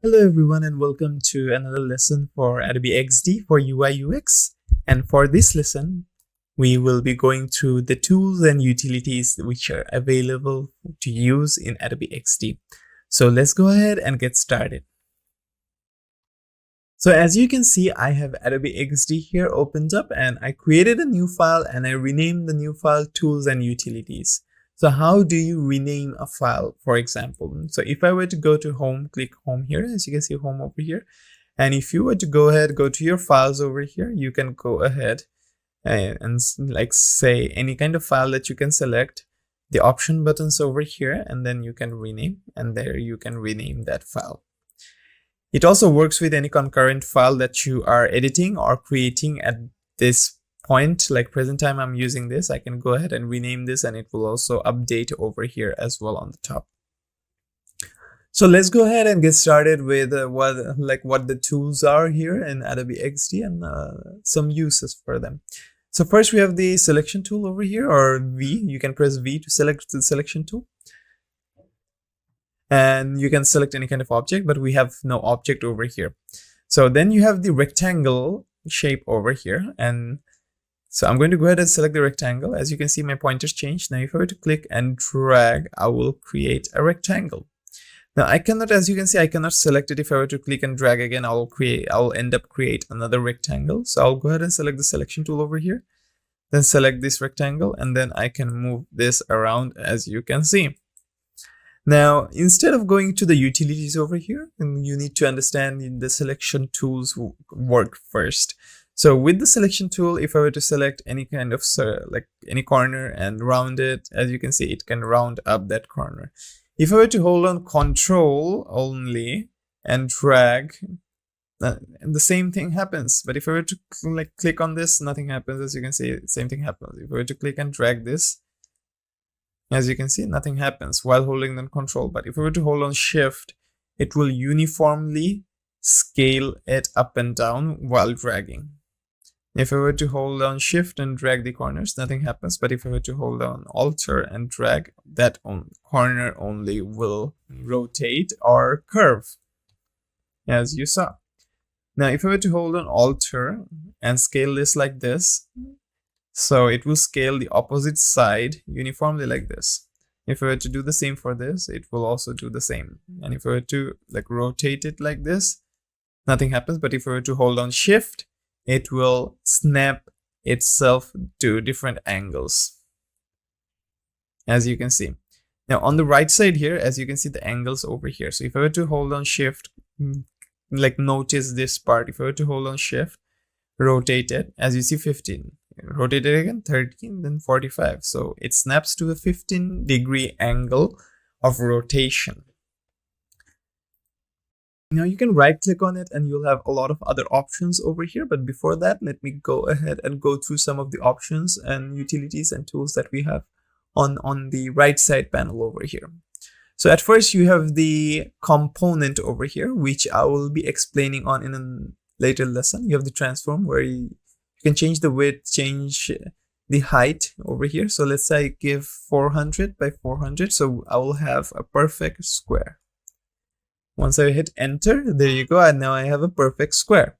Hello everyone and welcome to another lesson for Adobe XD for UI UX. And for this lesson, we will be going through the tools and utilities which are available to use in Adobe XD. So let's go ahead and get started. So as you can see, I have Adobe XD here opened up and I created a new file and I renamed the new file tools and utilities. So how do you rename a file, for example? So if I were to go to home, click home here, as you can see home over here. And if you were to go ahead, go to your files over here, you can go ahead and like say any kind of file that you can select, the option buttons over here, and then you can rename, and there you can rename that file. It also works with any concurrent file that you are editing or creating at this point. Like present time I'm using this, I can go ahead and rename this and it will also update over here as well on the top. So let's go ahead and get started with what the tools are here in Adobe XD and some uses for them. So first we have the selection tool over here, or V. You can press V to select the selection tool. And you can select any kind of object, but we have no object over here. So then you have the rectangle shape over here. And so I'm going to go ahead and select the rectangle. As you can see, my pointer's changed. Now if I were to click and drag, I will create a rectangle. Now I cannot, as you can see, I cannot select it. If I were to click and drag again, I'll end up create another rectangle. So I'll go ahead and select the selection tool over here. Then select this rectangle, and then I can move this around, as you can see. Now, instead of going to the utilities over here, you need to understand the selection tools work first. So with the selection tool, if I were to select any kind of like any corner and round it, as you can see, it can round up that corner. If I were to hold on Control only and drag, the same thing happens. But if I were to click on this, nothing happens. As you can see, same thing happens. If I were to click and drag this, as you can see, nothing happens while holding the Control. But if we were to hold on Shift, it will uniformly scale it up and down while dragging. If I were to hold on Shift and drag the corners, nothing happens. But if I were to hold on Alt and drag, that corner only will rotate or curve, as you saw. Now, if I were to hold on Alt and scale this like this, so it will scale the opposite side uniformly like this. If I were to do the same for this, it will also do the same. And if I were to rotate it like this, nothing happens. But if I were to hold on Shift, it will snap itself to different angles, as you can see. Now on the right side here, as you can see the angles over here. So if I were to hold on Shift, notice this part. If I were to hold on Shift, rotate it, as you see 15. Rotate it again, 13, then 45. So it snaps to a 15-degree angle of rotation. Now you can right click on it and you'll have a lot of other options over here. But before that, let me go ahead and go through some of the options and utilities and tools that we have on the right side panel over here. So at first you have the component over here, which I will be explaining on in a later lesson. You have the transform where you can change the width, change the height over here. So let's say I give 400 by 400. So I will have a perfect square. Once I hit enter, there you go. And now I have a perfect square.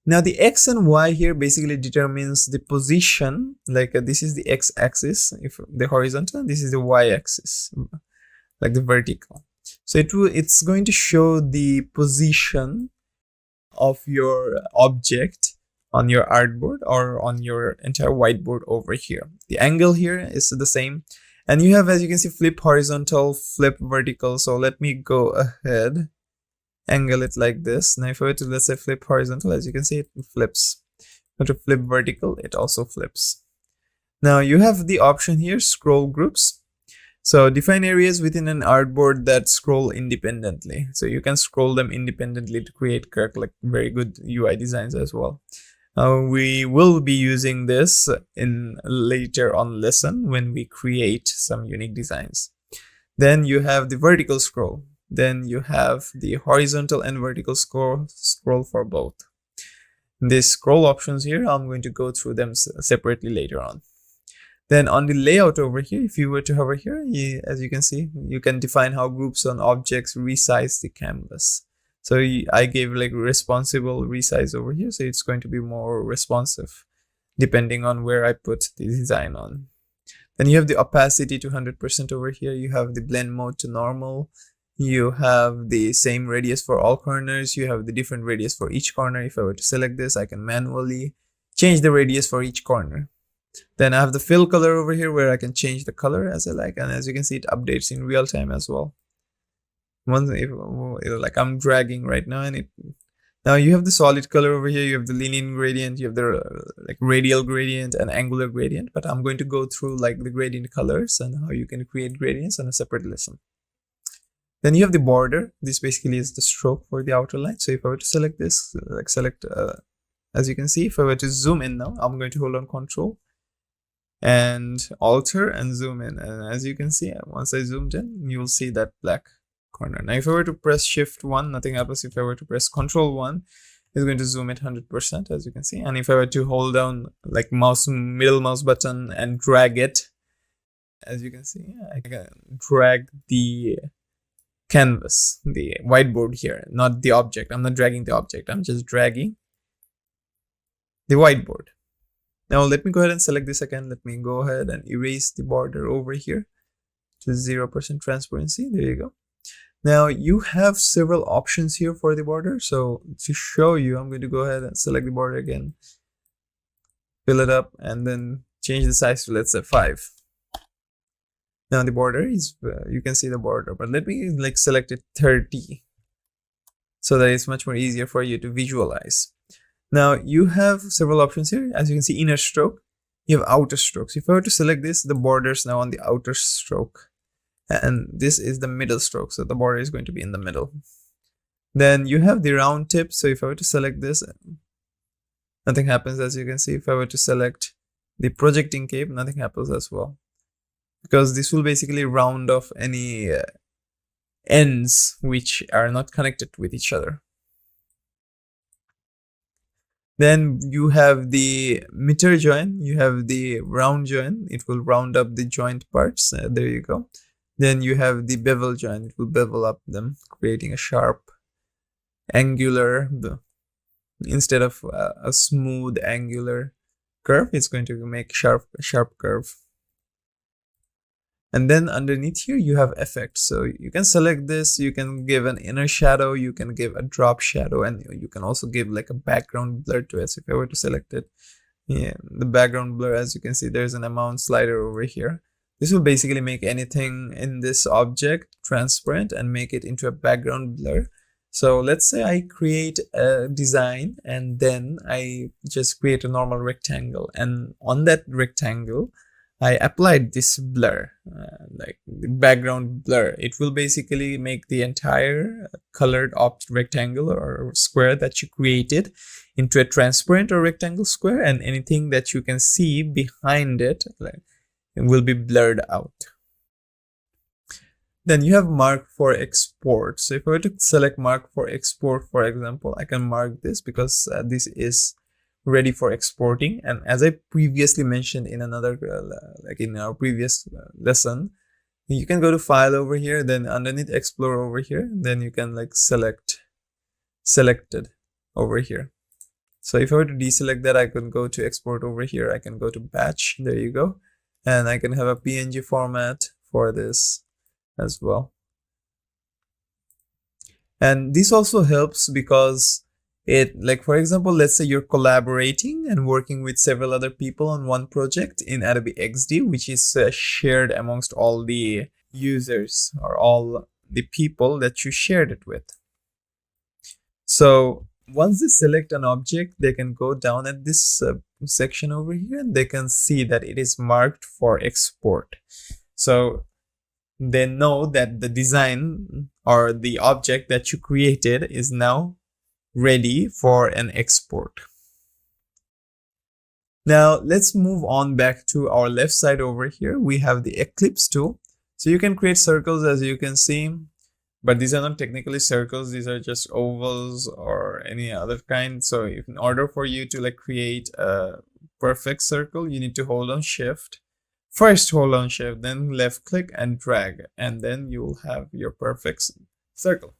Now the X and Y here basically determines the position. This is the X axis, if the horizontal, this is the Y axis, like the vertical. So it's going to show the position of your object on your artboard or on your entire whiteboard over here. The angle here is the same. And you have, as you can see, flip horizontal, flip vertical. So let me go ahead, angle it like this. Now if I were to, let's say, flip horizontal, as you can see, it flips. But to flip vertical, it also flips. Now you have the option here, scroll groups. So define areas within an artboard that scroll independently. So you can scroll them independently to create very good UI designs as well. We will be using this in later on lesson when we create some unique designs. Then you have the vertical scroll. Then you have the horizontal and vertical scroll for both. These scroll options here, I'm going to go through them separately later on. Then on the layout over here, if you were to hover here, as you can see, you can define how groups on objects resize the canvas. So I gave like responsible resize over here, so it's going to be more responsive depending on where I put the design on. Then you have the opacity to 100% over here. You have the blend mode to normal. You have the same radius for all corners. You have the different radius for each corner. If I were to select this, I can manually change the radius for each corner. Then I have the fill color over here where I can change the color as I like. And as you can see, it updates in real time as well. Like I'm dragging right now, and now you have the solid color over here. You have the linear gradient. You have the like radial gradient and angular gradient. But I'm going to go through like the gradient colors and how you can create gradients on a separate lesson. Then you have the border. This basically is the stroke for the outer line. So if I were to select this, like select, as you can see, if I were to zoom in now, I'm going to hold on Control and alter and zoom in. And as you can see, once I zoomed in, you will see that black corner. Now, if I were to press Shift 1, nothing happens. If I were to press Control 1, it's going to zoom it 100%, as you can see. And if I were to hold down like middle mouse button and drag it, as you can see, I can drag the canvas, the whiteboard here, not the object. I'm not dragging the object. I'm just dragging the whiteboard. Now let me go ahead and select this again. Let me go ahead and erase the border over here to 0% transparency. There you go. Now you have several options here for the border. So to show you, I'm going to go ahead and select the border again, fill it up, and then change the size to, let's say, 5. Now the border is, you can see the border, but let me like select it 30 so that it's much more easier for you to visualize. Now you have several options here. As you can see, inner stroke, you have outer strokes. If I were to select this, the border is now on the outer stroke, and this is the middle stroke. So the border is going to be in the middle. Then you have the round tip. So if I were to select this, nothing happens. As you can see, if I were to select the projecting cape, nothing happens as well, because this will basically round off any ends which are not connected with each other. Then you have the meter join, you have the round join, it will round up the joint parts, there you go. Then you have the bevel join, it will bevel up them, creating a sharp angular, instead of a smooth angular curve, it's going to make sharp curve. And then underneath here, you have effects. So you can select this, you can give an inner shadow, you can give a drop shadow, and you can also give like a background blur to it. So if I were to select it, yeah, the background blur, as you can see, there's an amount slider over here. This will basically make anything in this object transparent and make it into a background blur. So let's say I create a design and then I just create a normal rectangle, and on that rectangle, I applied this blur, like the background blur. It will basically make the entire colored rectangle or square that you created into a transparent or rectangle square, and anything that you can see behind it, like, it will be blurred out. Then you have mark for export. So if I were to select mark for export, for example, I can mark this because this is ready for exporting. And as I previously mentioned in another, like in our previous lesson, you can go to file over here, then underneath explore over here, then you can like select selected over here. So if I were to deselect that, I can go to export over here. I can go to batch. There you go. And I can have a PNG format for this as well. And this also helps because it, like, for example, let's say you're collaborating and working with several other people on one project in Adobe XD, which is shared amongst all the users or all the people that you shared it with. So once they select an object, they can go down at this section over here and they can see that it is marked for export. So they know that the design or the object that you created is now ready for an export. Now let's move on back to our left side over here. We have the ellipse tool. So you can create circles, as you can see, but these are not technically circles. These are just ovals or any other kind. So if, in order for you to like create a perfect circle, you need to hold on Shift. First hold on Shift, then left click and drag, and then you will have your perfect circle.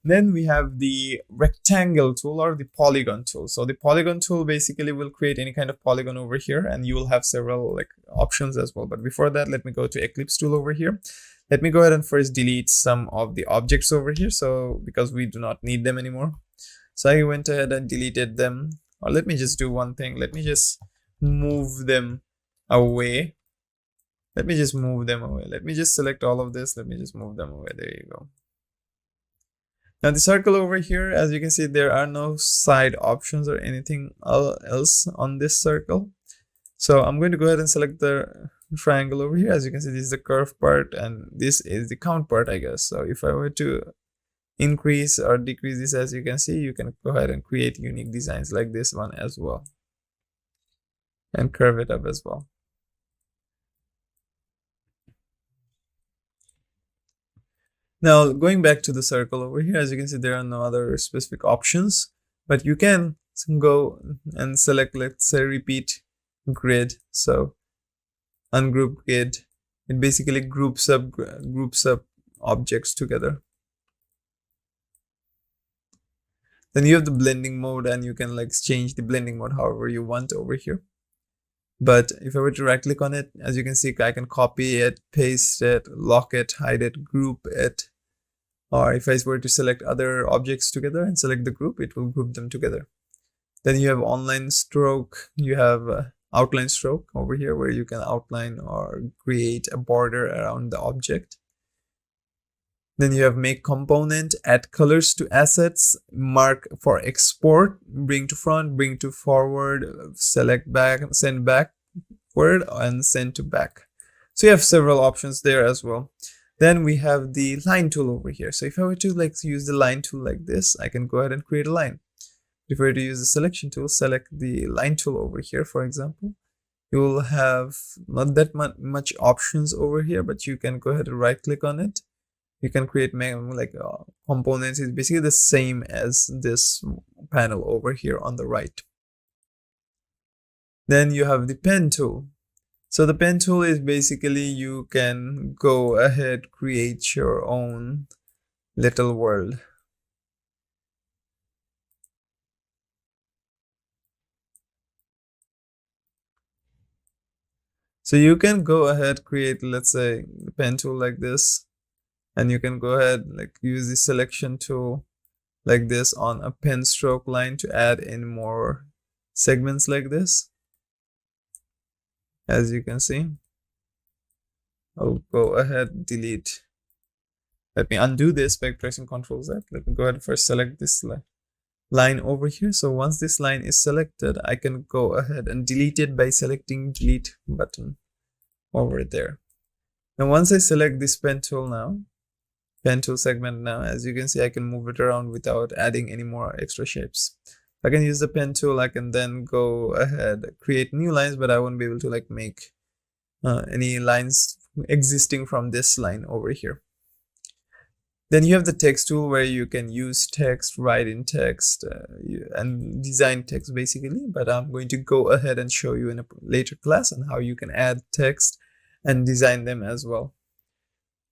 Then we have the rectangle tool or the polygon tool. So the polygon tool basically will create any kind of polygon over here, and you will have several like options as well. But before that, let me go to Eclipse tool over here. Let me go ahead and first delete some of the objects over here. So because we do not need them anymore. So I went ahead and deleted them. Or let me just do one thing. Let me just move them away. Let me just move them away. Let me just select all of this. Let me just move them away. There you go. Now the circle over here, as you can see, there are no side options or anything else on this circle. So I'm going to go ahead and select the triangle over here. As you can see, this is the curve part and this is the count part, I guess. So if I were to increase or decrease this, as you can see, you can go ahead and create unique designs like this one as well. And curve it up as well. Now, going back to the circle over here, as you can see, there are no other specific options, but you can go and select, let's say, repeat grid. So ungroup grid, it basically groups up objects together. Then you have the blending mode, and you can like change the blending mode however you want over here. But if I were to right click on it, as you can see, I can copy it, paste it, lock it, hide it, group it. Or if I were to select other objects together and select the group, it will group them together. Then you have online stroke, you have outline stroke over here where you can outline or create a border around the object. Then you have make component, add colors to assets, mark for export, bring to front, bring to forward, select back, send backward, and send to back. So you have several options there as well. Then we have the line tool over here. So if I were to like use the line tool like this, I can go ahead and create a line. If I were to use the selection tool, select the line tool over here, for example, you will have not that much options over here, but you can go ahead and right click on it. You can create like components. It's basically the same as this panel over here on the right. Then you have the pen tool. So the pen tool is basically you can go ahead, create your own little world. So you can go ahead, create, let's say, the pen tool like this. And you can go ahead, like use the selection tool like this on a pen stroke line to add in more segments like this. As you can see, I'll go ahead, delete. Let me undo this by pressing Ctrl Z. Let me go ahead and first select this line over here. So once this line is selected, I can go ahead and delete it by selecting delete button over there. And once I select this pen tool segment now, as you can see, I can move it around without adding any more extra shapes. I can use the pen tool. I can then go ahead, create new lines, but I won't be able to like make any lines existing from this line over here. Then you have the text tool where you can use text, write in text, and design text basically. But I'm going to go ahead and show you in a later class on how you can add text and design them as well.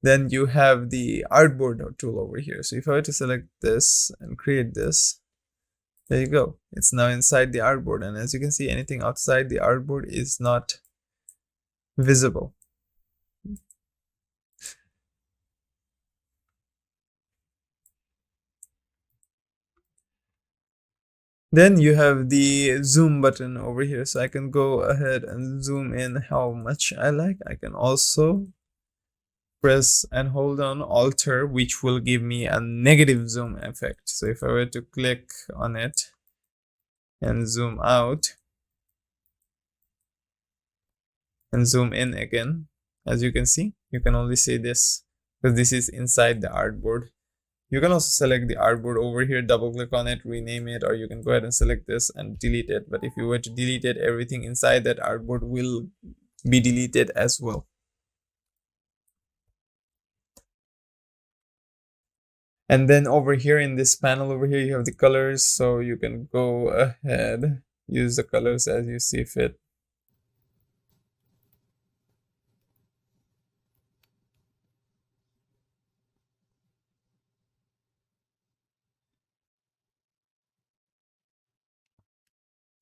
Then you have the artboard tool over here. So if I were to select this and create this, there you go. It's now inside the artboard. And as you can see, anything outside the artboard is not visible. Then you have the zoom button over here. So I can go ahead and zoom in how much I like. I can also press and hold on Alter, which will give me a negative zoom effect. So if I were to click on it and zoom out and zoom in again, as you can see, you can only see this because this is inside the artboard. You can also select the artboard over here, double click on it, rename it, or you can go ahead and select this and delete it. But if you were to delete it, everything inside that artboard will be deleted as well. And then over here in this panel over here, you have the colors. So you can go ahead, use the colors as you see fit.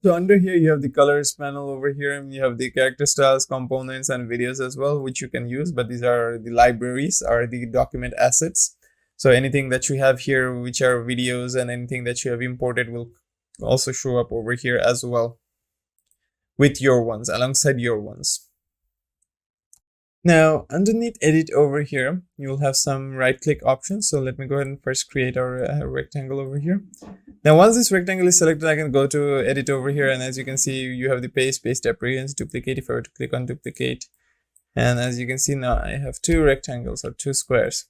So under here, you have the colors panel over here, and you have the character styles, components, and videos as well, which you can use. But these are the libraries, are the document assets. So anything that you have here, which are videos, and anything that you have imported will also show up over here as well with your ones, alongside your ones. Now, underneath edit over here, you will have some right click options. So let me go ahead and first create our rectangle over here. Now, once this rectangle is selected, I can go to edit over here. And as you can see, you have the paste appearance, duplicate. If I were to click on duplicate, and as you can see now, I have two rectangles or two squares.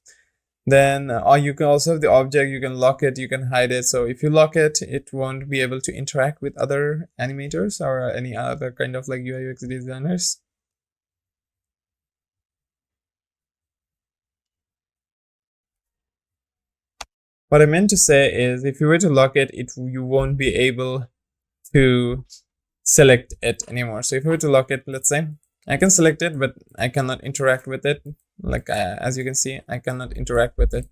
Then you can also have the object, you can lock it, you can hide it. So if you lock it, it won't be able to interact with other animators or any other kind of like UI UX designers. What I meant to say is if you were to lock it, you won't be able to select it anymore. So if you were to lock it, let's say, I can select it, but I cannot interact with it. Like as you can see, I cannot interact with it.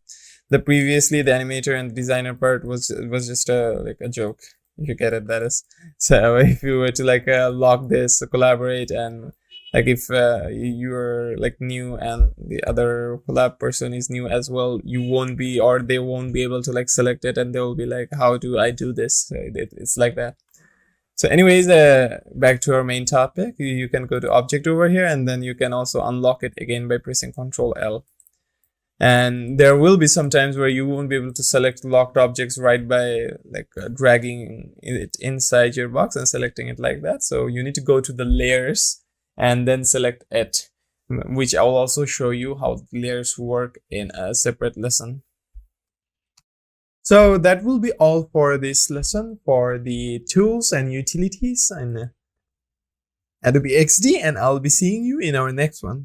Previously the animator and the designer part was just like a joke. If you get it, that is. So if you were to like lock this, collaborate, and like if you're like new and the other collab person is new as well, you won't be, or they won't be able to like select it, and they will be like, how do I do this? It's like that. So anyways, back to our main topic, you can go to object over here, and then you can also unlock it again by pressing Ctrl+L. And there will be some times where you won't be able to select locked objects right by like dragging it inside your box and selecting it like that. So you need to go to the layers and then select it, which I will also show you how the layers work in a separate lesson. So that will be all for this lesson for the tools and utilities in Adobe XD, and I'll be seeing you in our next one.